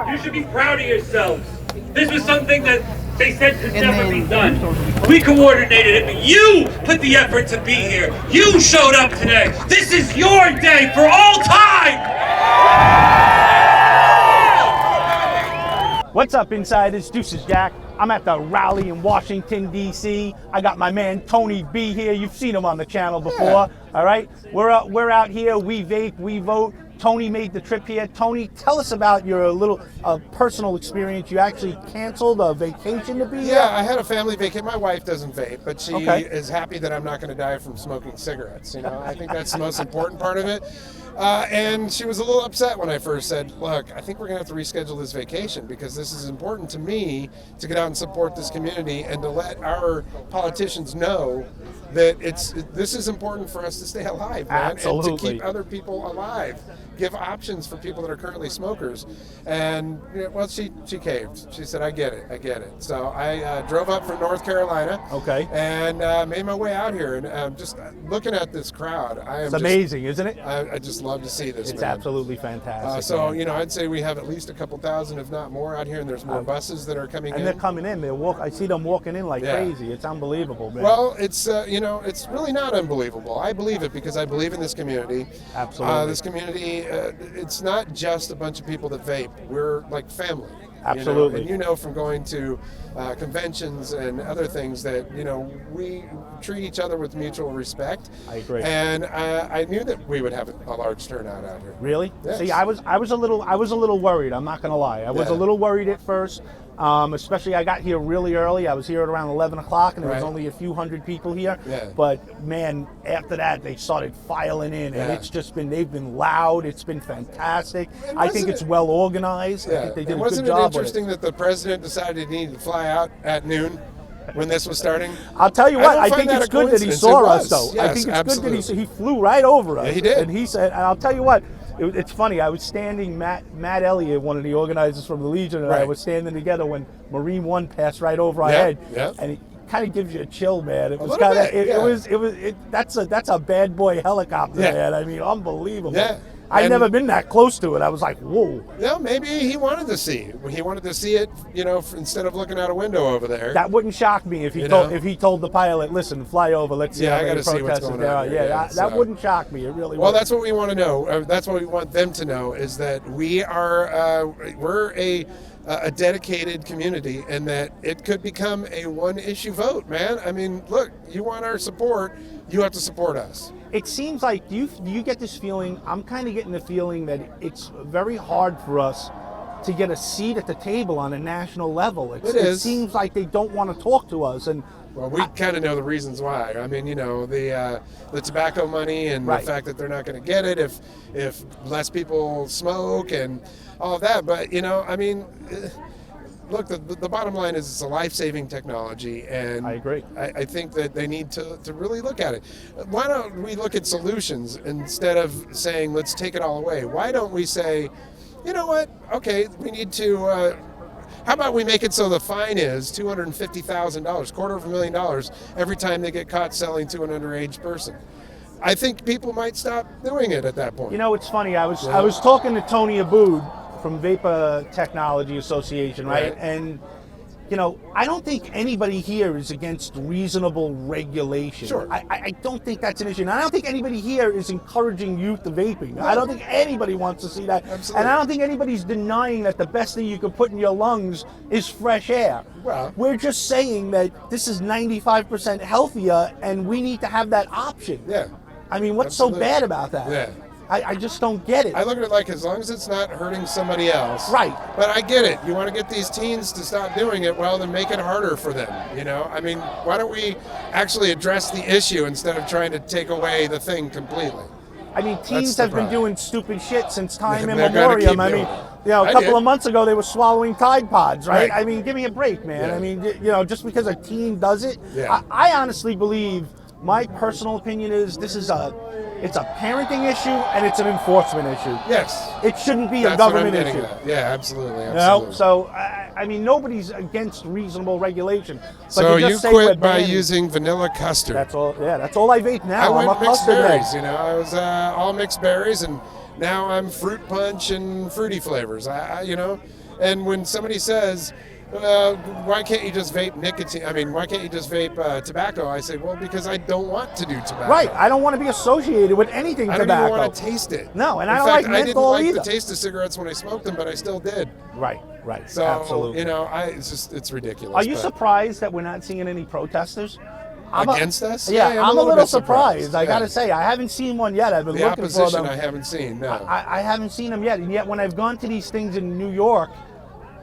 You should be proud of yourselves. This was something that they said could never be done. We coordinated it, but you put the effort to be here. You showed up today. This is your day for all time! What's up, insiders? Deucesjack. I'm at the rally in Washington, D.C. I got my man Tony B here. You've seen him on the channel before, all right? We're out here. We vape, we vote. Tony made the trip here. Tony, tell us about your little personal experience. You actually canceled a vacation to be here? Yeah, I had a family vacation. My wife doesn't vape, but she is happy that I'm not going to die from smoking cigarettes. You know, I think that's the most important part of it. And she was a little upset when I first said, look, I think we're going to have to reschedule this vacation because this is important to me to get out and support this community and to let our politicians know that this is important for us to stay alive, man. Absolutely. And to keep other people alive. Give options for people that are currently smokers. And, you know, well, she caved. She said, I get it. So I drove up from North Carolina. Okay. And made my way out here. And just looking at this crowd, it's amazing, isn't it? I just love to see this. It's man. absolutely fantastic. So, you know, I'd say we have at least a couple thousand, if not more, out here. And there's more buses that are coming in. And they're coming in. I see them walking in like crazy. It's unbelievable, man. Well, it's, you know, it's really not unbelievable. I believe it because I believe in this community. Absolutely. This community, it's not just a bunch of people that vape. We're like family. Absolutely. You know? And you know from going to conventions and other things that, you know, we treat each other with mutual respect. I agree. And I knew that we would have a large turnout out here. Really? Yes. See, I was a little worried. I'm not going to lie. I was a little worried at first. Especially I got here really early. I was here at around 11 o'clock and there was only a few hundred people here. Yeah. But man, after that they started filing in and they've been loud. It's been fantastic. I think it's well organized. I think they did a good job. Wasn't it interesting that the president decided he needed to fly out at noon when this was starting? I'll tell you what, I think it's good that he saw us though. Yes, I think it's absolutely. good that he flew right over us. Yeah, he did. And he said, and I'll tell you what, it's funny. I was standing, Matt Elliot, one of the organizers from the Legion, and I was standing together when Marine One passed right over our head, and it kind of gives you a chill, man. It was kind of, that's a bad boy helicopter, man. I mean, unbelievable. Yeah. I'd never been that close to it. I was like, whoa. Yeah, maybe he wanted to see it. He wanted to see it, you know, instead of looking out a window over there. That wouldn't shock me if he told the pilot, listen, fly over, let's see how many protesters there are. That wouldn't shock me. It really Well, wouldn't. that's what we want to know. That's what we want them to know is that we're a dedicated community and that it could become a one-issue vote, man. I mean, look, you want our support, you have to support us. It seems like, do you get this feeling, I'm kind of getting the feeling that it's very hard for us to get a seat at the table on a national level. It seems like they don't want to talk to us. And well, we kind of know the reasons why. I mean, you know, the tobacco money and the fact that they're not going to get it if less people smoke and all of that. But, you know, I mean, look, the bottom line is it's a life-saving technology, and I agree. I think that they need to really look at it. Why don't we look at solutions instead of saying, let's take it all away? Why don't we say, you know what, okay, we need to, how about we make it so the fine is $250,000, $250,000 every time they get caught selling to an underage person? I think people might stop doing it at that point. You know, it's funny, I was talking to Tony Abood from Vape Technology Association, right? And, you know, I don't think anybody here is against reasonable regulation. Sure. I don't think that's an issue. And I don't think anybody here is encouraging youth to vaping. No. I don't think anybody wants to see that. Absolutely. And I don't think anybody's denying that the best thing you can put in your lungs is fresh air. Well, we're just saying that this is 95% healthier and we need to have that option. Yeah. I mean, what's so bad about that? Yeah. I just don't get it. I look at it like as long as it's not hurting somebody else. Right. But I get it. You want to get these teens to stop doing it, well, then make it harder for them. You know, I mean, why don't we actually address the issue instead of trying to take away the thing completely? I mean, teens have been doing stupid shit since time They're immemorial. I mean, you know, a couple of months ago they were swallowing Tide Pods, right? I mean, give me a break, man. I mean, you know, just because a teen does it, I honestly believe, my personal opinion is it's a parenting issue and it's an enforcement issue. Yes. It shouldn't be a government issue. Yeah, absolutely. You know? So, I mean, nobody's against reasonable regulation. But so you quit by using vanilla custard. That's all. Yeah, that's all I vape now. I went mixed berries. Head. You know, I was all mixed berries, and now I'm fruit punch and fruity flavors. You know, And when somebody says, why can't you just vape nicotine? I mean, why can't you just vape tobacco? I say, well, because I don't want to do tobacco. Right. I don't want to be associated with anything I don't tobacco. even want to taste it. No, and In I don't fact, like menthol I didn't either. like the taste of cigarettes when I smoked them, but I still did. Right. So, absolutely. you know, it's ridiculous. Are you but surprised that we're not seeing any protesters? against us? Yeah, I'm a little bit surprised. I Yeah. got to say, I haven't seen one yet. I've been The looking for opposition them. I haven't seen, no. I haven't seen them yet, and yet when I've gone to these things in New York,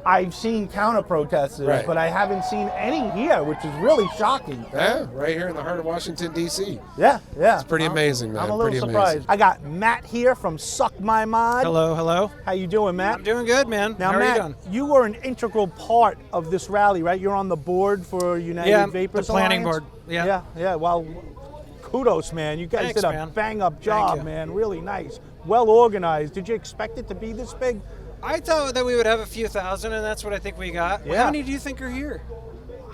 I've seen counter protesters, Right. but I haven't seen any here, which is really shocking. Yeah, right here in the heart of Washington, D.C. Yeah. It's pretty amazing, man. I'm a little Pretty surprised. amazing. I got Matt here from Suck My Mod. Hello. How you doing, Matt? I'm doing good, man. Now, How Matt, are you doing? you were an integral part of this rally, right? You're on the board for United Yeah, Vapors the planning Alliance? board. Yeah. Yeah. Well, kudos, man. You guys Thanks, did a man. bang-up job, you. man. Really nice. Well organized. Did you expect it to be this big? I thought that we would have a few thousand, and that's what I think we got. Yeah. How many do you think are here?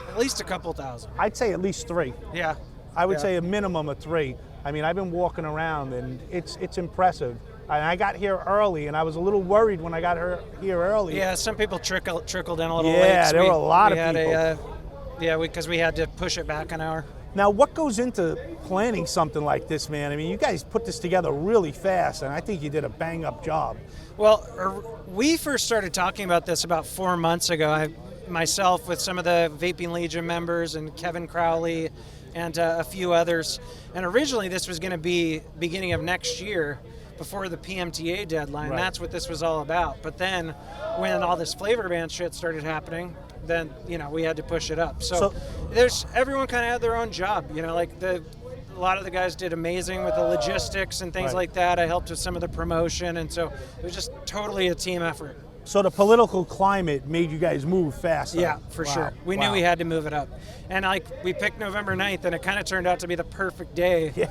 At least a couple thousand. I'd say at least 3. Yeah. I would Yeah. say a minimum of 3. I mean, I've been walking around, and it's impressive. And I got here early, and I was a little worried when I got here early. Yeah, some people trickled in a little late. Yeah, so there were a lot of had people. because we had to push it back an hour. Now, what goes into planning something like this, man? I mean, you guys put this together really fast, and I think you did a bang-up job. Well, we first started talking about this about 4 months ago. Myself with some of the Vaping Legion members and Kevin Crowley and a few others. And originally this was going to be beginning of next year before the PMTA deadline. Right. That's what this was all about. But then when all this flavor ban shit started happening, then, we had to push it up. So everyone kind of had their own job, like a lot of the guys did amazing with the logistics and things Right. like that. I helped with some of the promotion, and so it was just totally a team effort. So the political climate made you guys move faster. Yeah, for Wow. sure. We Wow. knew we had to move it up. And we picked November 9th, and it kind of turned out to be the perfect day. Yeah.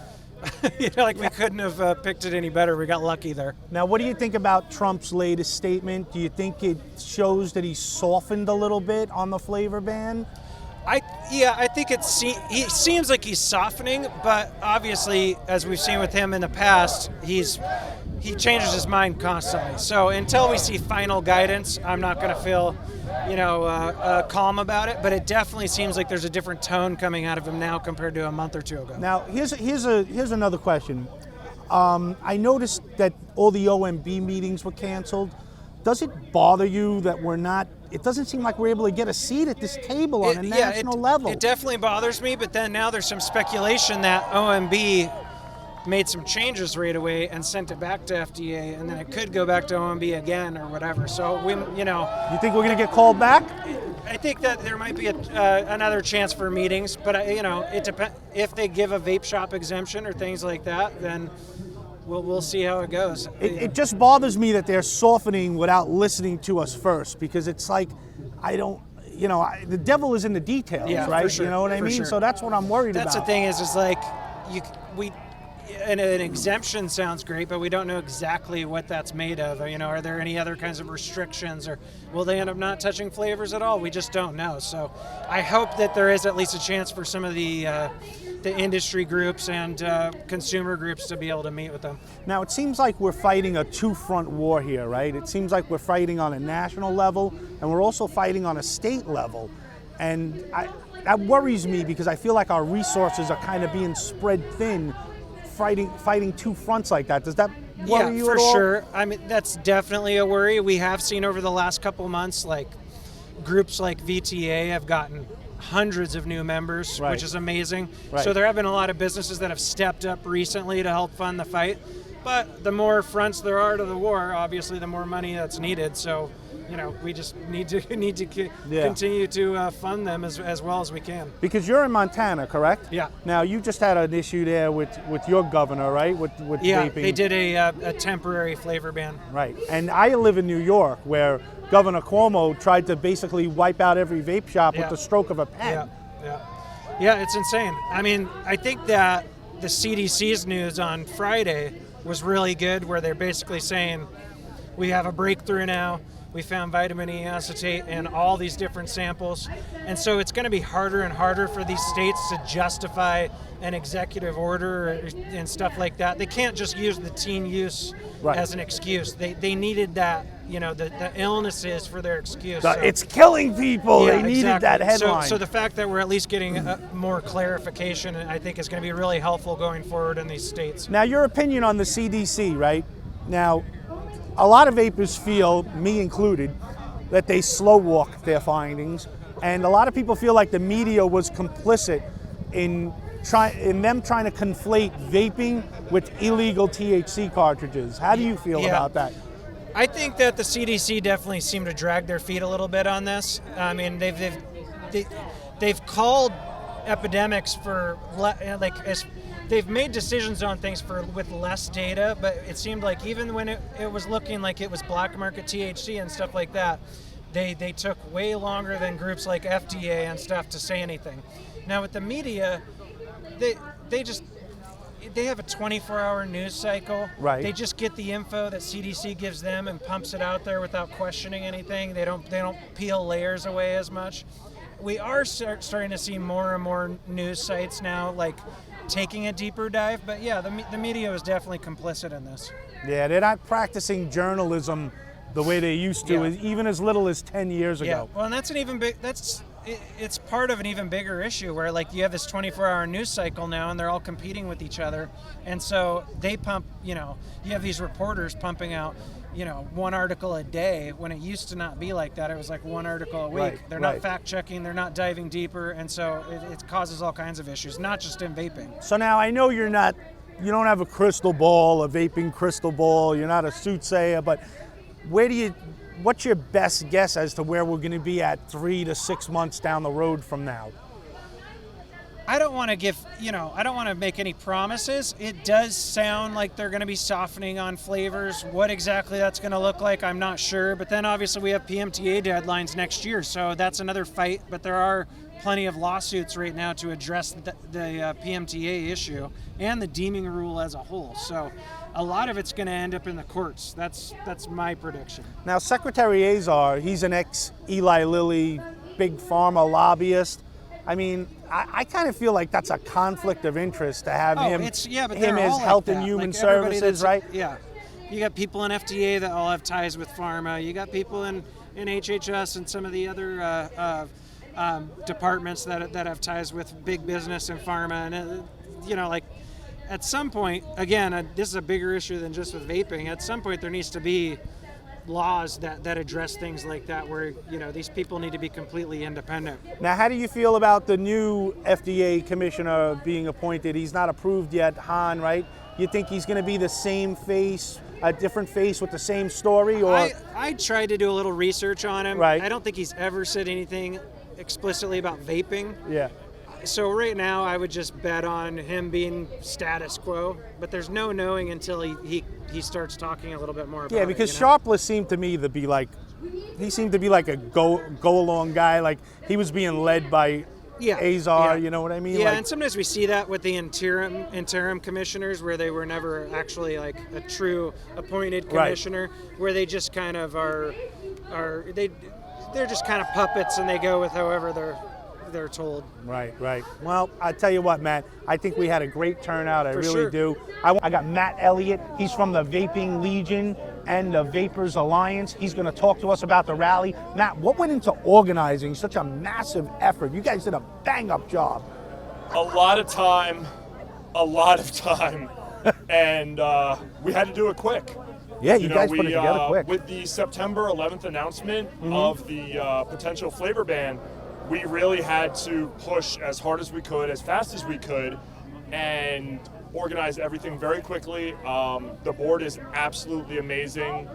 We couldn't have picked it any better. We got lucky there. Now, what do you think about Trump's latest statement? Do you think it shows that he's softened a little bit on the flavor ban? I think he seems like he's softening, but obviously, as we've seen with him in the past, he changes his mind constantly. So until we see final guidance, I'm not going to feel, calm about it. But it definitely seems like there's a different tone coming out of him now compared to a month or two ago. Now, here's another question. I noticed that all the OMB meetings were canceled. Does it bother you that it doesn't seem like we're able to get a seat at this table on a national level? It definitely bothers me, but then now there's some speculation that OMB made some changes right away and sent it back to FDA, and then it could go back to OMB again or whatever. So You think we're going to get called back? I think that there might be another chance for meetings, but it depends. If they give a vape shop exemption or things like that, then we'll see how it goes. It just bothers me that they're softening without listening to us first, because it's like, the devil is in the details, Yeah, right? for sure, You know what I for mean? sure. So that's what I'm worried That's about. the thing is like, an exemption sounds great, but we don't know exactly what that's made of. Are there any other kinds of restrictions, or will they end up not touching flavors at all? We just don't know. So I hope that there is at least a chance for some of the industry groups and consumer groups to be able to meet with them. Now, it seems like we're fighting a two-front war here, right? It seems like we're fighting on a national level, and we're also fighting on a state level. And that worries me, because I feel like our resources are kind of being spread thin, fighting two fronts like that. Does that worry you for at all? sure. I mean, that's definitely a worry. We have seen over the last couple months, like groups like VTA have gotten hundreds of new members, Right. which is amazing. Right. So there have been a lot of businesses that have stepped up recently to help fund the fight. But the more fronts there are to the war, obviously the more money that's needed. So, we just need to continue to fund them as well as we can. Because you're in Montana, correct? Yeah. Now, you just had an issue there with your governor, right? With vaping. They did a temporary flavor ban. Right. And I live in New York, where Governor Cuomo tried to basically wipe out every vape shop with the stroke of a pen. Yeah, it's insane. I mean, I think that the CDC's news on Friday was really good, where they're basically saying we have a breakthrough now. We found vitamin E acetate in all these different samples. And so it's going to be harder and harder for these states to justify an executive order and stuff like that. They can't just use the teen use Right. as an excuse. They needed that the illnesses for their excuse. It's killing people. Yeah, They needed exactly. that headline. So the fact that we're at least getting more clarification, I think, is going to be really helpful going forward in these states. Now, your opinion on the CDC, right? Now, a lot of vapors feel, me included, that they slow walk their findings, and a lot of people feel like the media was complicit in them trying to conflate vaping with illegal THC cartridges. How do you feel about that? I think that the CDC definitely seemed to drag their feet a little bit on this. I mean, they've called epidemics for they've made decisions on things with less data, but it seemed like even when it was looking like it was black market THC and stuff like that, they took way longer than groups like FDA and stuff to say anything. Now with the media, they have a 24-hour news cycle. Right. They just get the info that CDC gives them and pumps it out there without questioning anything. They don't peel layers away as much. We are starting to see more and more news sites now, like taking a deeper dive. But yeah, the media was definitely complicit in this. Yeah, they're not practicing journalism the way they used to, even as little as 10 years ago. Well, and that's an even big. It's part of an even bigger issue where like you have this 24-hour news cycle now and they're all competing with each other, and so they pump, you have these reporters pumping out, one article a day when it used to not be like that. It was like one article a week. Right, they're not fact checking, they're not diving deeper, and so it causes all kinds of issues, not just in vaping. So now I know you don't have a crystal ball, a vaping crystal ball, you're not a soothsayer, but what's your best guess as to where we're going to be at 3 to 6 months down the road from now? I don't want to make any promises. It does sound like they're going to be softening on flavors. What exactly that's going to look like, I'm not sure. But then obviously we have PMTA deadlines next year, so that's another fight. But there are plenty of lawsuits right now to address the PMTA issue and the deeming rule as a whole. So a lot of it's going to end up in the courts. That's my prediction. Now, Secretary Azar, he's an ex-Eli Lilly big pharma lobbyist. I mean, I kind of feel like that's a conflict of interest to have him as Health and Human Services, right? Yeah. You got people in FDA that all have ties with pharma. You got people in HHS and some of the other departments that have ties with big business and pharma. And, at some point, again, this is a bigger issue than just with vaping. At some point, there needs to be laws that address things like that where, these people need to be completely independent. Now, how do you feel about the new FDA commissioner being appointed? He's not approved yet, Han, right? You think he's going to be the same face, a different face with the same story? Or I tried to do a little research on him. Right. I don't think he's ever said anything explicitly about vaping. Yeah. So right now, I would just bet on him being status quo, but there's no knowing until he starts talking a little bit more about it. Yeah, because Sharpless seemed to me to be like, he seemed to be like a go along guy, like he was being led by Azar, you know what I mean? Yeah, and sometimes we see that with the interim commissioners where they were never actually like a true appointed commissioner, where they just kind of they're just kind of puppets and they go with however they're told. Right. Well, I tell you what, Matt, I think we had a great turnout. I really do. I got Matt Elliot. He's from the Vaping Legion and the Vapers Alliance. He's going to talk to us about the rally. Matt, what went into organizing such a massive effort? You guys did a bang-up job. A lot of time, and we had to do it quick. Yeah, you guys put it together quick. With the September 11th announcement of the potential flavor ban, we really had to push as hard as we could, as fast as we could, and organize everything very quickly. The board is absolutely amazing.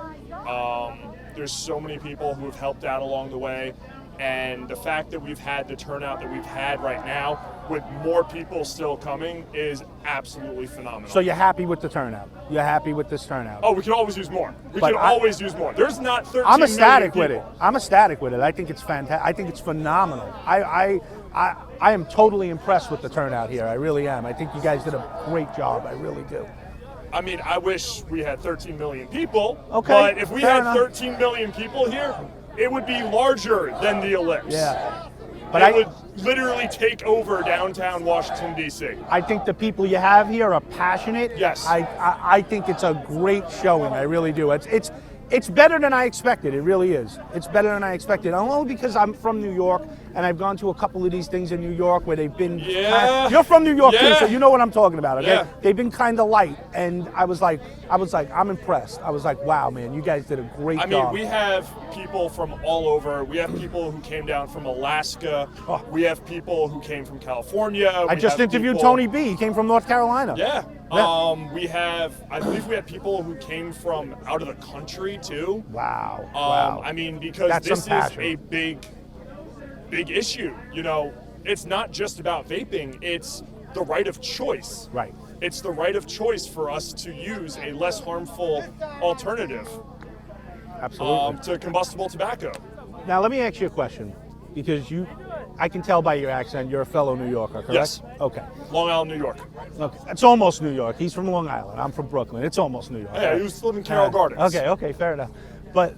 There's so many people who have helped out along the way, and the fact that we've had the turnout that we've had right now, with more people still coming, is absolutely phenomenal. So you're happy with the turnout? You're happy with this turnout? Oh, we can always use more. We can always use more. There's not 13 I'm ecstatic million with it. I'm ecstatic with it. I think it's fantastic. I think it's phenomenal. I am totally impressed with the turnout here. I really am. I think you guys did a great job. I really do. I mean, I wish we had 13 million people. Okay, but if we fair had enough. 13 million people here, it would be larger than the Ellipse. Yeah. But it would literally take over downtown Washington, D.C. I think the people you have here are passionate. Yes. I think it's a great showing. I really do. It's It's better than I expected. It really is. It's better than I expected. Only because I'm from New York and I've gone to a couple of these things in New York where they've been. Yeah. You're from New York too, Yeah. so you know what I'm talking about. Okay. Yeah. They've been kind of light, and I was like, I'm impressed. I was like, wow, man, you guys did a great I job. mean, we have people from all over. We have people who came down from Alaska. Oh. We have people who came from California. I just interviewed Tony B. He came from North Carolina. Yeah. Yeah. I believe we had people who came from out of the country too. Wow. Wow. I mean, because That's this some is passion. a big issue. You know, it's not just about vaping, it's the right of choice. Right. It's the right of choice for us to use a less harmful alternative Absolutely. to combustible tobacco. Now let me ask you a question, because I can tell by your accent you're a fellow New Yorker, correct? Yes. Okay. Long Island, New York. Okay. It's almost New York. He's from Long Island. I'm from Brooklyn. It's almost New York. Yeah, he used to live in Carroll Gardens. Okay, fair enough. But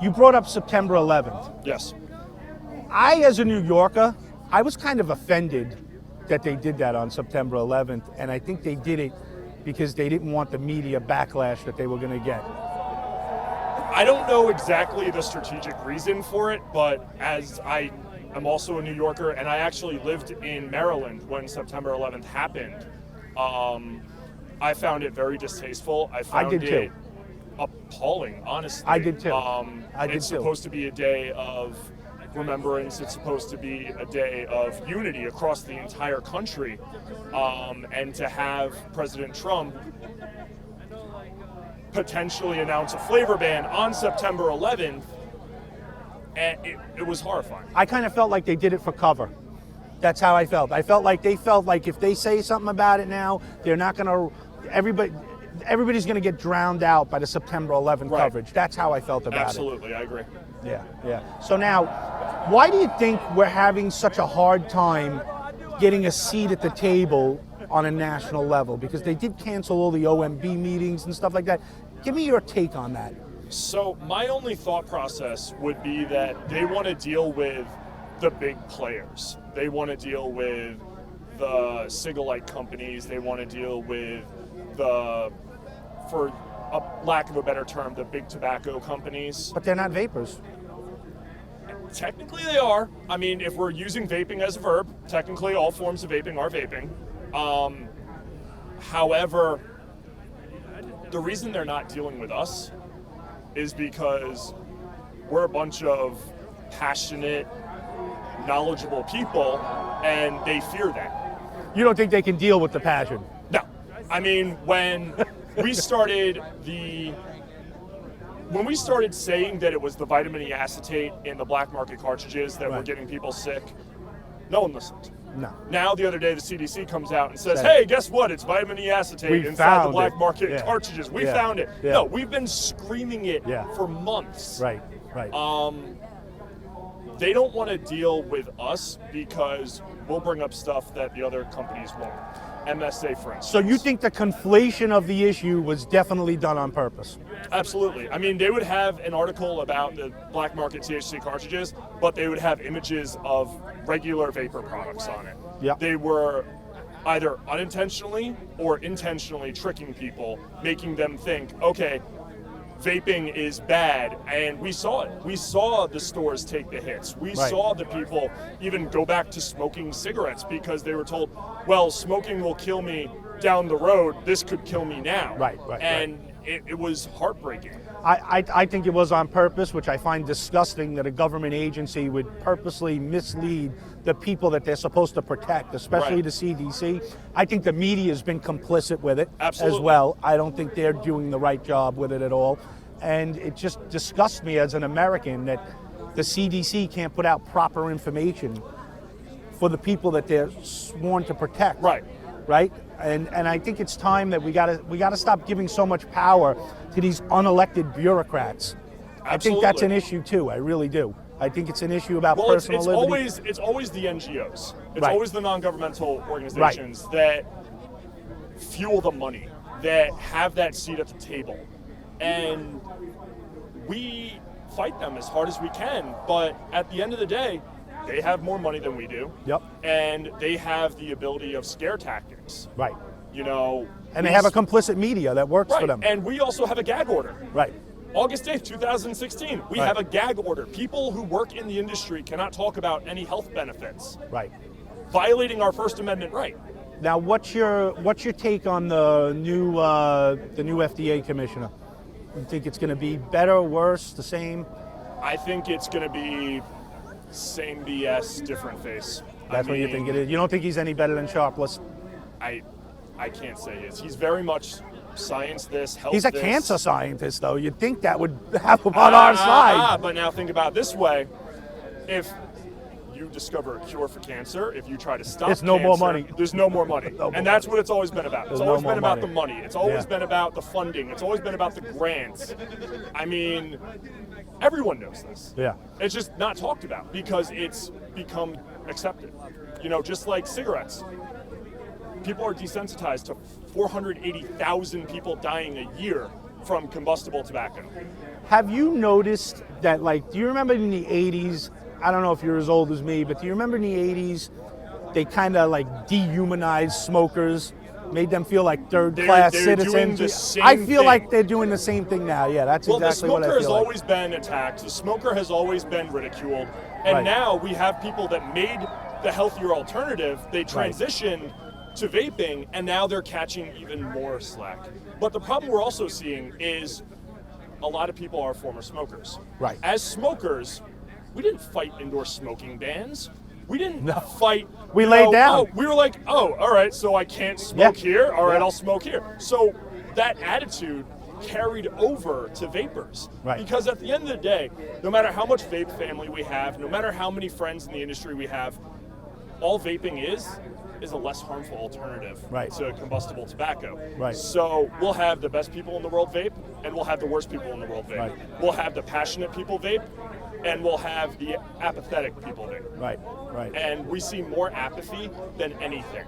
you brought up September 11th. Yes. I, as a New Yorker, I was kind of offended that they did that on September 11th, and I think they did it because they didn't want the media backlash that they were going to get. I don't know exactly the strategic reason for it, but as I am also a New Yorker, and I actually lived in Maryland when September 11th happened, I found it very distasteful. I found did it too. appalling, honestly. I did too. It's supposed to be a day of remembrance. It's supposed to be a day of unity across the entire country. And to have President Trump potentially announce a flavor ban on September 11th, and it was horrifying. I kind of felt like they did it for cover. That's how I felt. I felt like they felt like if they say something about it now, they're not going to, everybody's going to get drowned out by the September 11th Right. coverage. That's how I felt about Absolutely, I agree. it. Yeah. So now, why do you think we're having such a hard time getting a seat at the table on a national level? Because they did cancel all the OMB meetings and stuff like that. Give me your take on that. So my only thought process would be that they want to deal with the big players. They want to deal with the cigarette companies. They want to deal with for a lack of a better term, the big tobacco companies. But they're not vapors. Technically they are. I mean, if we're using vaping as a verb, technically all forms of vaping are vaping. However, the reason they're not dealing with us is because we're a bunch of passionate, knowledgeable people, and they fear that. You don't think they can deal with the passion? No. I mean, when we started saying that it was the vitamin E acetate in the black market cartridges that were Right. getting people sick, no one listened. No. Now, the other day, the CDC comes out and says, Said hey, it. guess what? It's vitamin E acetate We inside the found black it. market Yeah. cartridges. We Yeah. found it. Yeah. No, we've been screaming it Yeah. for months. Right. They don't want to deal with us because we'll bring up stuff that the other companies won't. MSA, for instance. So you think the conflation of the issue was definitely done on purpose? Absolutely. I mean, they would have an article about the black market THC cartridges, but they would have images of regular vapor products on it. Yep. They were either unintentionally or intentionally tricking people, making them think, okay, vaping is bad, and we saw it. We saw the stores take the hits. We Right. saw the people even go back to smoking cigarettes because they were told, well, smoking will kill me down the road. This could kill me now. Right. And it was heartbreaking. I think it was on purpose, which I find disgusting that a government agency would purposely mislead the people that they're supposed to protect, especially Right. the CDC. I think the media has been complicit with it Absolutely. as well. I don't think they're doing the right job with it at all. And it just disgusts me as an American that the CDC can't put out proper information for the people that they're sworn to protect. Right. Right? And I think it's time that we gotta stop giving so much power to these unelected bureaucrats. I think that's an Absolutely. issue too. I really do. I think it's an issue about Well, it's personal liberty. always the NGOs. It's Right. always the non-governmental organizations that fuel the money, that have that seat at the table. And we fight them as hard as we can, but at the end of the day, they have more money than we do. Yep. And they have the ability of scare tactics. Right. You know, And they have a complicit media that works for them. And we also have a gag order. Right. August 8th, 2016, we have a gag order. People who work in the industry cannot talk about any health benefits. Right. Violating our First Amendment right. Now, what's your take on the new FDA commissioner? You think it's going to be better, worse, the same? I think it's going to be same BS, different face. That's what you think it is? You don't think he's any better than Sharpless? I can't say he is. He's very much science this, health He's a this. cancer scientist, though. You'd think that would have him on our side. But now think about it this way. If you discover a cure for cancer, if you try to stop There's no more money. There's no more money. No more And that's what it's always been about. It's There's always no been more about the money. money. It's always Yeah. been about the funding. It's always been about the grants. I mean, everyone knows this. Yeah. It's just not talked about because it's become accepted. You know, just like cigarettes. People are desensitized to 480,000 people dying a year from combustible tobacco. Have you noticed that, like, do you remember in the 80s, I don't know if you're as old as me, but do you remember in the 80s, they kind of like dehumanized smokers, made them feel like third-class They're doing citizens? the same I feel thing. like they're doing the same thing now. Yeah, that's exactly what I The smoker feel has like. always been attacked. The smoker has always been ridiculed. And Right. now we have people that made the healthier alternative. They transitioned to vaping, and now they're catching even more slack. But the problem we're also seeing is a lot of people are former smokers. Right. As smokers, we didn't fight indoor smoking bans. We didn't fight. We you laid know, down. oh, we were like, oh, all right, so I can't smoke here. All right, Yeah. I'll smoke here. So that attitude carried over to vapors. Right. Because at the end of the day, no matter how much vape family we have, no matter how many friends in the industry we have, all vaping is a less harmful alternative to combustible tobacco. Right. So we'll have the best people in the world vape, and we'll have the worst people in the world vape. Right. We'll have the passionate people vape, and we'll have the apathetic people vape. Right. And we see more apathy than anything.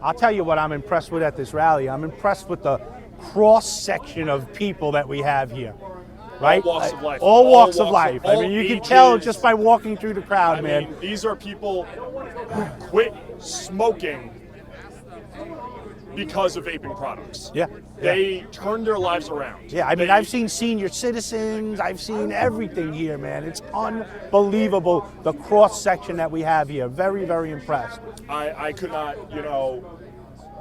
I'll tell you what I'm impressed with at this rally. I'm impressed with the cross-section of people that we have here. Right? All walks of life. All walks of life. I all mean, you can ages. tell just by walking through the crowd, I man. mean, these are people who quit smoking because of vaping products. Yeah. They turned their lives around. Yeah, I mean, I've seen senior citizens, I've seen everything here, man. It's unbelievable, the cross-section that we have here. Very, very impressed. I could not,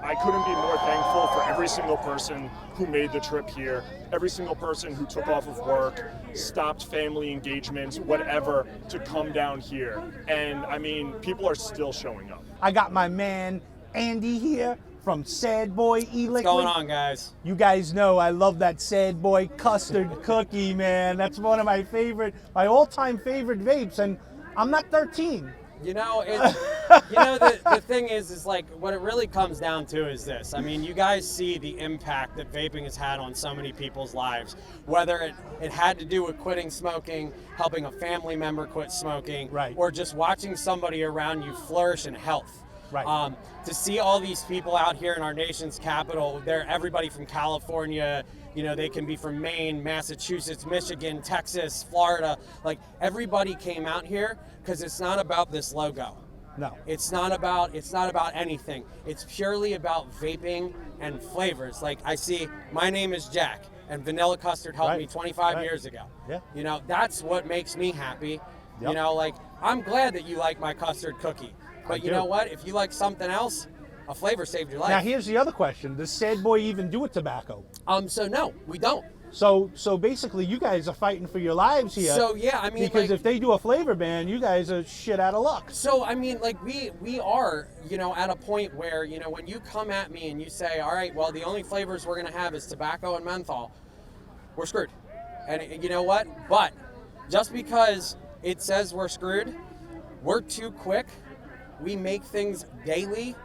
I couldn't be more thankful for every single person who made the trip here, every single person who took off of work, stopped family engagements, whatever, to come down here. And I mean, people are still showing up. I got my man Andy here from Sad Boy E-Liquid. What's going on, guys? You guys know I love that Sad Boy custard cookie, man. That's one of my all-time favorite vapes, and I'm not 13. You know, the thing is like what it really comes down to is this. I mean, you guys see the impact that vaping has had on so many people's lives, whether it had to do with quitting smoking, helping a family member quit smoking, or just watching somebody around you flourish in health. Right. To see all these people out here in our nation's capital, they're everybody from California, they can be from Maine, Massachusetts, Michigan, Texas, Florida. Like, everybody came out here because it's not about this logo. No. It's not about anything. It's purely about vaping and flavors. Like, I see, my name is Jack, and vanilla custard helped me 25 years ago. Yeah. That's what makes me happy. Yep. Like, I'm glad that you like my custard cookie. But you know what? If you like something else, a flavor saved your life. Now here's the other question: does Sad Boy even do a tobacco? So no, we don't. So basically, you guys are fighting for your lives here. So yeah, I mean, because like, if they do a flavor ban, you guys are shit out of luck. So I mean, like we are, at a point where when you come at me and you say, all right, well, the only flavors we're gonna have is tobacco and menthol, we're screwed. And you know what? But just because it says we're screwed, we're too quick. We make things daily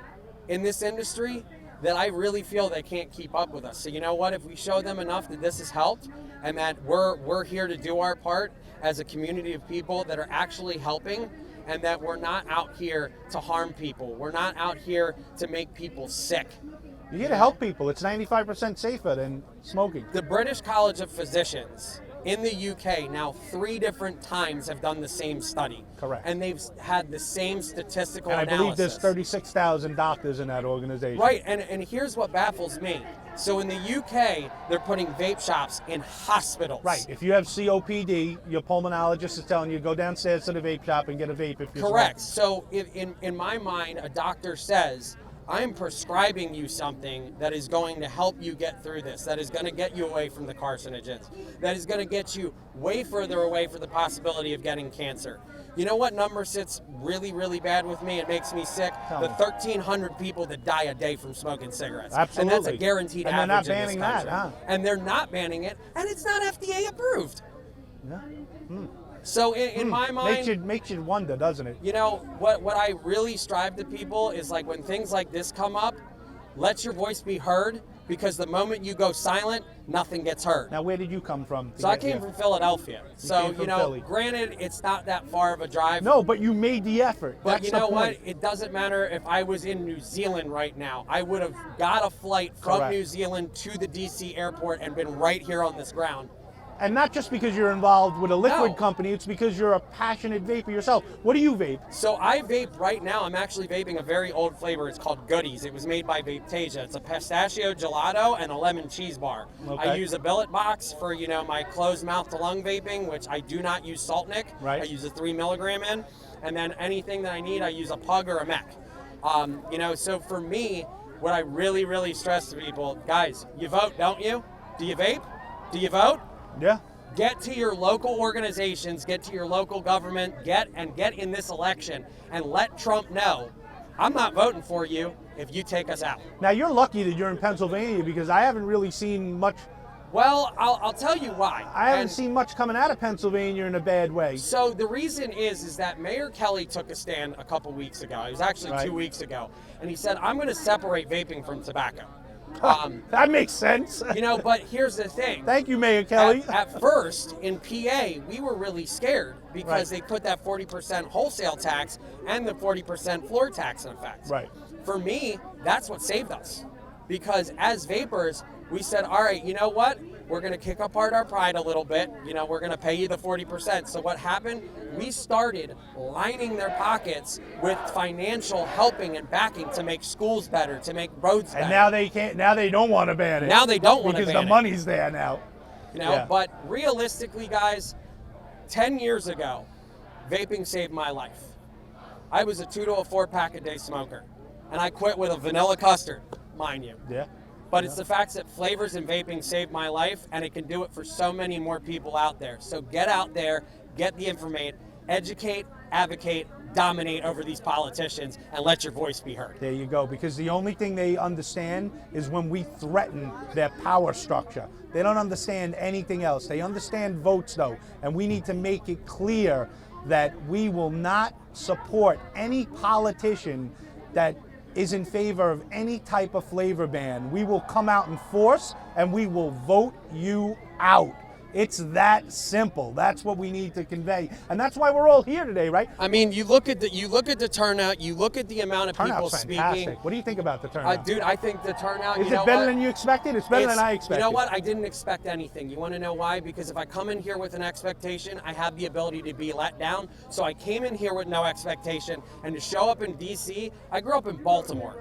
in this industry that I really feel they can't keep up with us. So you know what? If we show them enough that this has helped and that we're here to do our part as a community of people that are actually helping, and that we're not out here to harm people. We're not out here to make people sick. You're here to help people. It's 95% safer than smoking. The British College of Physicians in the UK now 3 different times have done the same study. Correct. And they've had the same statistical And I analysis. believe there's 36,000 doctors in that organization. Right, and here's what baffles me. So in the UK, they're putting vape shops in hospitals. Right. If you have COPD, your pulmonologist is telling you go downstairs to the vape shop and get a vape if you're Correct. smoking. So in my mind, a doctor says, I'm prescribing you something that is going to help you get through this, that is going to get you away from the carcinogens, that is going to get you way further away from the possibility of getting cancer. You know what number sits really, really bad with me? It makes me sick. Tell the me. 1,300 people that die a day from smoking cigarettes. Absolutely. And that's a guaranteed And they're not average in banning this country. that, huh? And they're not banning it, and it's not FDA approved. Yeah. So in my mind, Makes you wonder, doesn't it? you know, what I really strive to people is like when things like this come up, let your voice be heard, because the moment you go silent, nothing gets heard. Now, where did you come from? So I came from Philadelphia. So, came from you know, Philly. granted, it's not that far of a drive. No, but you made the effort. But That's you the know what? point. It doesn't matter if I was in New Zealand right now. I would have got a flight from Correct. New Zealand to the DC airport and been right here on this ground. And not just because you're involved with a liquid No. company, it's because you're a passionate vapor yourself. What do you vape? So I vape right now. I'm actually vaping a very old flavor. It's called Goodies. It was made by Deucesjack. It's a pistachio gelato and a lemon cheese bar. Okay. I use a billet box for, you know, my closed mouth to lung vaping, which I do not use salt nick. Right. I use a 3 milligram in. And then anything that I need, I use a pug or a mech. You know, so for me, what I really, really stress to people, guys, you vote, don't you? Do you vape? Do you vote? Yeah. Get to your local organizations, get to your local government, get in this election and let Trump know, I'm not voting for you if you take us out. Now, you're lucky that you're in Pennsylvania because I haven't really seen much. Well, I'll tell you why. I haven't And seen much coming out of Pennsylvania in a bad way. So the reason is that Mayor Kelly took a stand a couple weeks ago. It was actually Right. 2 weeks ago. And he said, I'm going to separate vaping from tobacco. That makes sense. You know, but here's the thing. Thank you, Mayor Kelly. At first, in PA, we were really scared because Right. they put that 40% wholesale tax and the 40% floor tax in effect. Right. For me, that's what saved us. Because as vapors, we said, all right, you know what? We're going to kick apart our pride a little bit. You know, we're going to pay you the 40%. So what happened? We started lining their pockets with financial helping and backing to make schools better, to make roads better. And now they can't. Now they don't want to ban it. Now they don't want to because ban the it. money's there now. You know, Yeah. but realistically, guys, 10 years ago, vaping saved my life. I was a 2 to a 4 pack a day smoker, and I quit with a vanilla custard, mind you. Yeah. But it's the fact that flavors and vaping saved my life, and it can do it for so many more people out there. So get out there, get the information, educate, advocate, dominate over these politicians, and let your voice be heard. There you go. Because the only thing they understand is when we threaten their power structure. They don't understand anything else. They understand votes, though. And we need to make it clear that we will not support any politician that is in favor of any type of flavor ban. We will come out in force and we will vote you out. It's that simple. That's what we need to convey. And that's why we're all here today, right? I mean, you look at the turnout, you look at the amount of people Turnout's speaking. fantastic. What do you think about the turnout? Dude, I think the turnout, Is you know it better what? than you expected? It's better than I expected. You know what? I didn't expect anything. You want to know why? Because if I come in here with an expectation, I have the ability to be let down. So I came in here with no expectation, and to show up in DC, I grew up in Baltimore.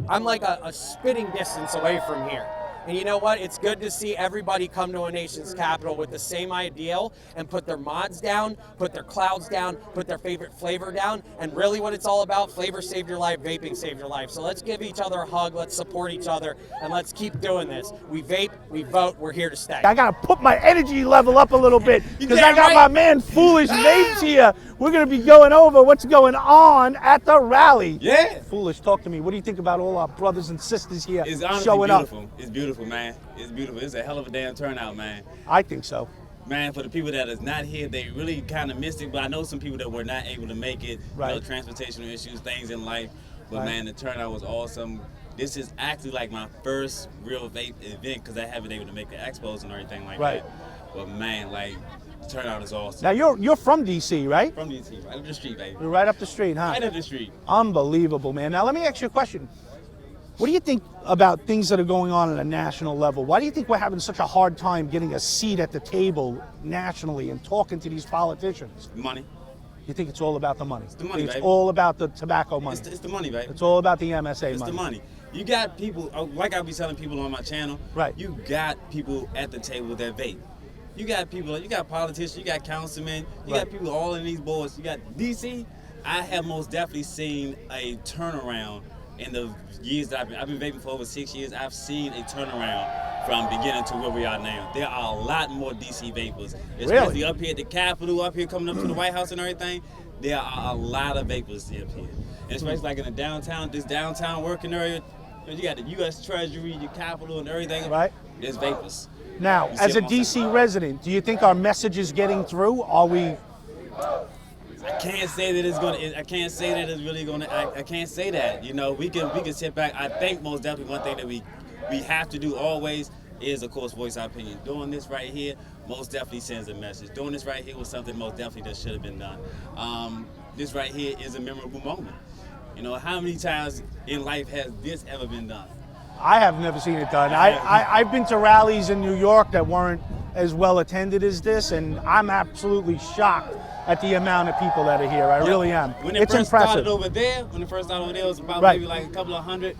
I'm like a spitting distance away from here. And you know what? It's good to see everybody come to a nation's capital with the same ideal and put their mods down, put their clouds down, put their favorite flavor down. And really what it's all about, flavor saved your life, vaping saved your life. So let's give each other a hug, let's support each other, and let's keep doing this. We vape, we vote, we're here to stay. I gotta put my energy level up a little bit because I damn got right. my man Foolish Vapes here. We're gonna be going over what's going on at the rally. Yeah. Foolish, talk to me. What do you think about all our brothers and sisters here It's honestly showing beautiful. up? It's beautiful, man. It's beautiful. It's a hell of a damn turnout, man. I think so. Man, for the people that is not here, they really kind of missed it. But I know some people that were not able to make it. Right. You know, transportation issues, things in life. But Right. man, the turnout was awesome. This is actually like my first real vape event because I haven't been able to make the expos and everything like Right. that. But man, like, the turnout is awesome. Now you're from DC, right? From DC, right up the street, baby. You're right up the street, huh? Right up the street. Unbelievable, man. Now let me ask you a question. What do you think about things that are going on at a national level? Why do you think we're having such a hard time getting a seat at the table nationally and talking to these politicians? Money. You think it's all about the money? It's the money, It's baby. all about the tobacco money. It's the money, baby. It's all about the MSA It's money. the money. You got people, like I be telling people on my channel, Right. You got people at the table that vape. You got people, you got politicians, you got councilmen, you Right. got people all in these boards. You got DC. I have most definitely seen a turnaround in the years that I've been vaping for over 6 years. I've seen a turnaround from beginning to where we are now. There are a lot more DC vapors, especially up here at the Capitol, up here coming up to the White House and everything. There are a lot of vapors up here, and especially like in the downtown, this downtown working area. You got the U.S. Treasury, your Capitol, and everything. Right. There's vapors. Now, You as see a what I'm DC saying? resident, do you think our message is getting through? Are we? I can't say that it's gonna. I can't say that it's really gonna. I can't say that. You know, we can sit back. I think most definitely one thing that we have to do always is, of course, voice our opinion. Doing this right here most definitely sends a message. Doing this right here was something most definitely that should have been done. This right here is a memorable moment. You know, how many times in life has this ever been done? I have never seen it done. I've been to rallies in New York that weren't as well attended as this, and I'm absolutely shocked at the amount of people that are here. I really am. When it It's first impressive. started over there, it was about Right. maybe like a couple of hundred.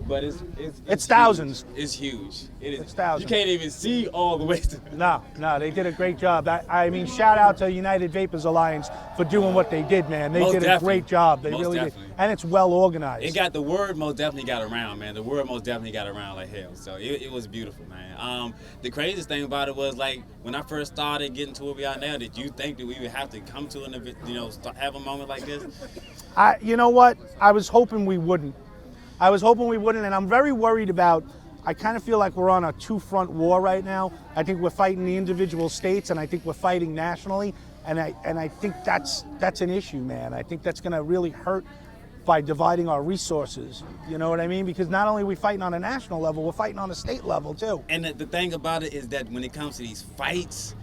But it's It's thousands. Huge. It's huge. It is. It's thousands. You can't even see all the way to. No, they did a great job. I mean, shout out to United Vapors Alliance for doing what they did, man. They Most did a definitely. great job. They Most really definitely. did. And it's well organized. It got the word most definitely got around, man. The word most definitely got around like hell. So it was beautiful, man. The craziest thing about it was like when I first started getting to where we are now. Did you think that we would have to come to have a moment like this? You know what? I was hoping we wouldn't. And I'm very worried about, I kind of feel like we're on a two-front war right now. I think we're fighting the individual states, and I think we're fighting nationally, and I think that's an issue, man. I think that's going to really hurt by dividing our resources. You know what I mean? Because not only are we fighting on a national level, we're fighting on a state level, too. And the thing about it is that when it comes to these fights,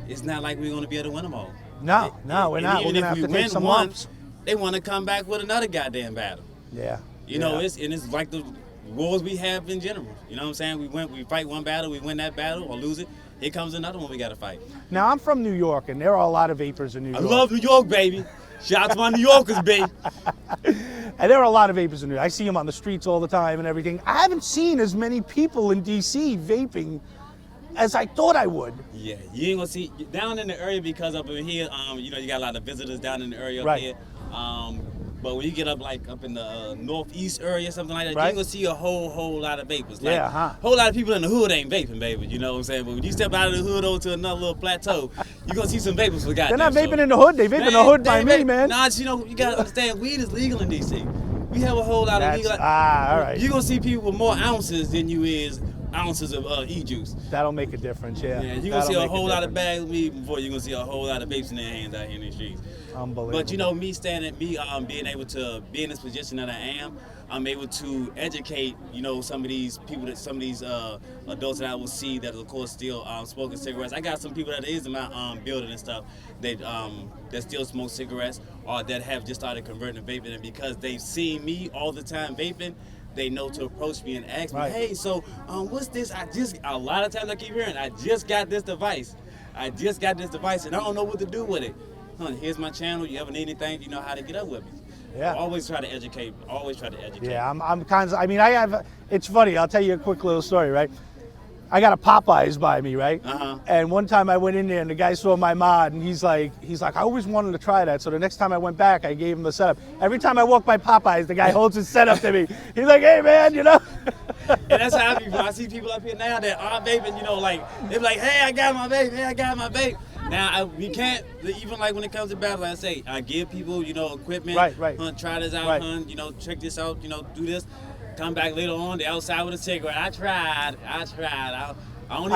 it's not like we're going to be able to win them all. No, we're not. We're going to have to take some lumps. They want to come back with another goddamn battle. Yeah. You know, it's like the wars we have in general. You know what I'm saying? We fight one battle, we win that battle or lose it. Here comes another one we got to fight. Now, I'm from New York, and there are a lot of vapors in New York. I love New York, baby. Shout out to my New Yorkers, baby. And there are a lot of vapors in New York. I see them on the streets all the time and everything. I haven't seen as many people in D.C. vaping as I thought I would. Yeah, you ain't gonna see down in the area because up in here, you got a lot of visitors down in the area up Right. here. But when you get up in the northeast area, something like that, Right. you ain't gonna see a whole lot of vapors. Like, Yeah, huh. whole lot of people in the hood ain't vaping, baby. You know what I'm saying? But when you step out of the hood over to another little plateau, you gonna see some vapors for goddamn. They're not vaping sure. in the hood. They vape in the hood by me, man. Nah, you gotta understand, weed is legal in DC. We have a whole lot of legal. All right. You gonna see people with more ounces than you is ounces of e-juice. That'll make a difference, yeah. Yeah, you're gonna That'll see a make whole lot of difference. bags of weed before you're gonna see a whole lot of vapes in their hands out here in the streets. Unbelievable. But being able to be in this position that I am, I'm able to educate, some of these people adults that I will see that of course still smoking cigarettes. I got some people that is in my building and stuff that still smoke cigarettes or that have just started converting to vaping, and because they've seen me all the time vaping, they know to approach me and ask me, Right. hey, so what's this? A lot of times I keep hearing, I just got this device and I don't know what to do with it. Here's my channel. You ever need anything, you know how to get up with me. Yeah. Always try to educate. Yeah, I'm kind of, it's funny. I'll tell you a quick little story, right? I got a Popeyes by me, right? Uh-huh. And one time I went in there and the guy saw my mod and he's like, I always wanted to try that. So the next time I went back, I gave him the setup. Every time I walk by Popeyes, the guy holds his setup to me. He's like, hey man, And that's how I be. When I see people up here now that are vaping, they're like, hey, I got my vape. Now, we can't, even like when it comes to battles, like I say, I give people, equipment. Right. Try this out, Right. check this out, do this. Come back later on, they outside with a cigarette. I tried. I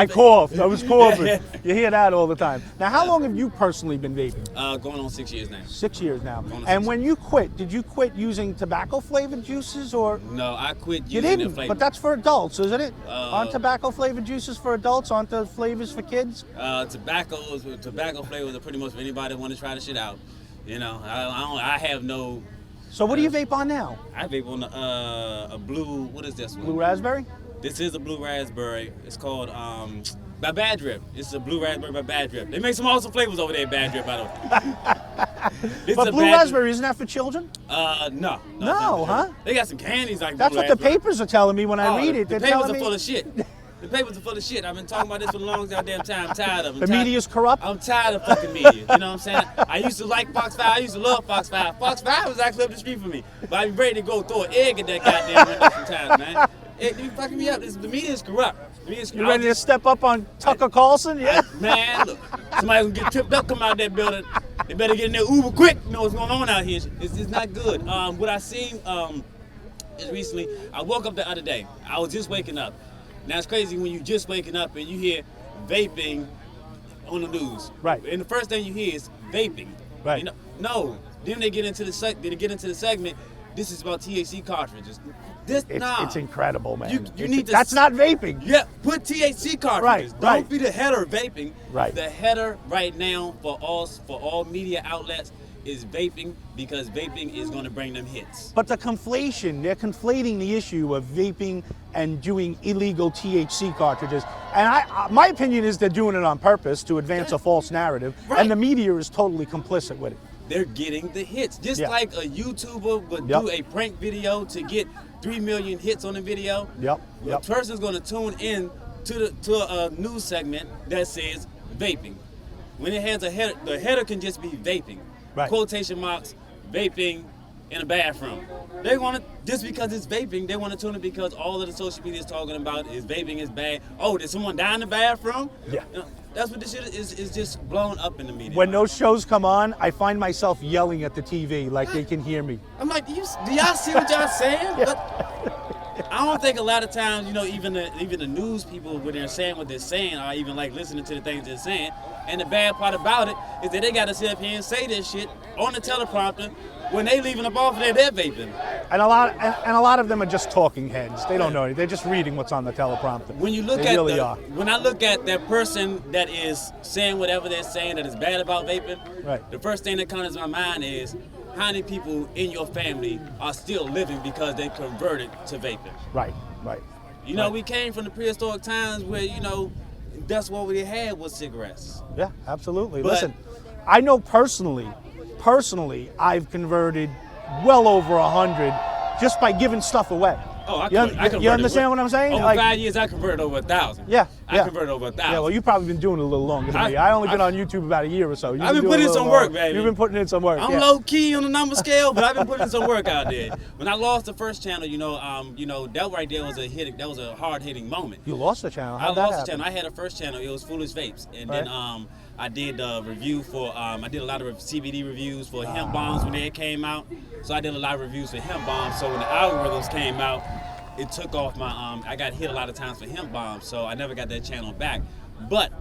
coughed. I was coughing. You hear that all the time. Now, how long have you personally been vaping? Going on 6 years now. 6 years now. Going on 6 And when you quit, did you quit using tobacco-flavored juices or? No, I quit You using didn't, the flavor. but that's for adults, isn't it? Aren't tobacco-flavored juices for adults? Aren't the flavors for kids? Tobacco flavors are pretty much for anybody that want to try the shit out. I have no So what do you vape on now? I vape on a blue. What is this one? Blue raspberry? This is a blue raspberry. It's called by Bad Drip. It's a blue raspberry by Bad Drip. They make some awesome flavors over there at Bad Drip, by the way. But blue raspberry, isn't that for children? No. No, huh? They got some candies like That's blue what the raspberry. papers are telling me when I read it. The They're papers telling are me full of shit. The papers are full of shit. I've been talking about this for the longest goddamn time. I'm tired of them. the media's corrupt. I'm tired of fucking media. You know what I'm saying? I used to like Fox 5. I used to love Fox 5. Fox 5 was actually up the street for me. But I'm ready to go throw an egg at that goddamn window sometimes, man. You fucking me up. The media is corrupt. The media is corrupt. You ready to step up on Tucker Carlson? Yeah. Man, look. Somebody's gonna get tripped up, come out that building. They better get in there uber quick. You know what's going on out here. It's not good. What I seen is recently, I woke up the other day. I was just waking up. Now it's crazy when you just waking up and you hear vaping on the news. Right. And the first thing you hear is vaping. Right. You know, no. Then they get into the segment. This is about THC cartridges. It's incredible, man. You need to. That's not vaping. Yeah, put THC cartridges. Right, Don't right. be the header of vaping. Right. The header right now for all media outlets is vaping, because vaping is going to bring them hits. But the conflation, they're conflating the issue of vaping and doing illegal THC cartridges. And my opinion is they're doing it on purpose to advance a false narrative. Right. And the media is totally complicit with it. They're getting the hits. Just like a YouTuber would Yep. do a prank video to get 3 million hits on the video. Yep. A person's going to tune in to a news segment that says vaping. When it has a header, the header can just be vaping. Right. Quotation marks, vaping in a bathroom. They want to, just because it's vaping, they want to tune it because all of the social media is talking about is vaping is bad. Oh, did someone die in the bathroom? Yeah. You know, that's what this shit is just blown up in the media. When those shows come on, I find myself yelling at the TV like they can hear me. I'm like, do y'all see what y'all saying? But I don't think a lot of times, even the news people, when they're saying what they're saying, are even like listening to the things they're saying. And the bad part about it is that they got to sit up here and say this shit on the teleprompter when they leaving up off there, they're vaping. And a lot of them are just talking heads. They don't know anything. They're just reading what's on the teleprompter. When you look when I look at that person that is saying whatever they're saying that is bad about vaping, Right. the first thing that comes to my mind is how many people in your family are still living because they converted to vaping. Right. We came from the prehistoric times where, that's what we had was cigarettes. Yeah, absolutely. But- Listen, I know personally, I've converted well over 100 just by giving stuff away. Oh, I You converted. understand what I'm saying? Over Like- 5 years, I converted over 1,000. Yeah. I converted over 1,000. Yeah, well, you've probably been doing it a little longer than me. I only been on YouTube about a year or so. I've been putting in some work, baby. You've been putting in some work. I'm yeah. low key on the number scale, but I've been putting some work out there. When I lost the first channel, that right there was a hard hitting moment. You lost the channel. I How'd that lost the happen? channel. I had a first channel. It was Foolish Vapes, and Right. then I did a review for. I did a lot of CBD reviews for hemp bombs when they came out. So I did a lot of reviews for hemp bombs. So when the algorithms came out, it took off my. I got hit a lot of times for hemp bombs, so I never got that channel back. But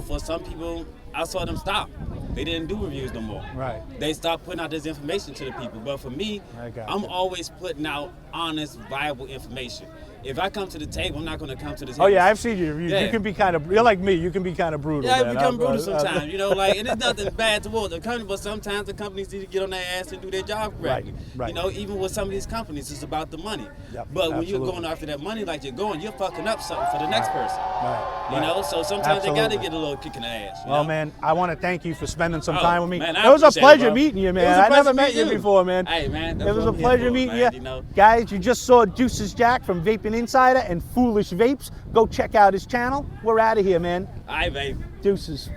for some people, I saw them stop. They didn't do reviews no more. Right. They stopped putting out this information to the people. But for me, I got I'm you. always putting out honest, viable information. If I come to the table, I'm not going to come to the table. Oh yeah, I've seen your reviews. Yeah. You can be you're like me. You can be kind of brutal. Yeah, I man. become brutal sometimes, and it's nothing bad towards the company, but sometimes the companies need to get on their ass and do their job correctly. Right. Even with some of these companies, it's about the money. Yep, But when absolutely. you're going after that money like you're fucking up something for the next person. Right. So sometimes they got to Absolutely. get a little kick in the ass. Well, man, I want to thank you for spending some Oh, time with me. man, I It was a appreciate it, pleasure bro. meeting you, It man. was a I never pleasure met you meeting you. before, man. Hey, man, that's It was what a I'm here pleasure for, meeting man, you. Guys, you just saw Deucesjack from Vaping Insider and Foolish Vapes. Go check out his channel. We're out of here, man. All right, babe. Deuces.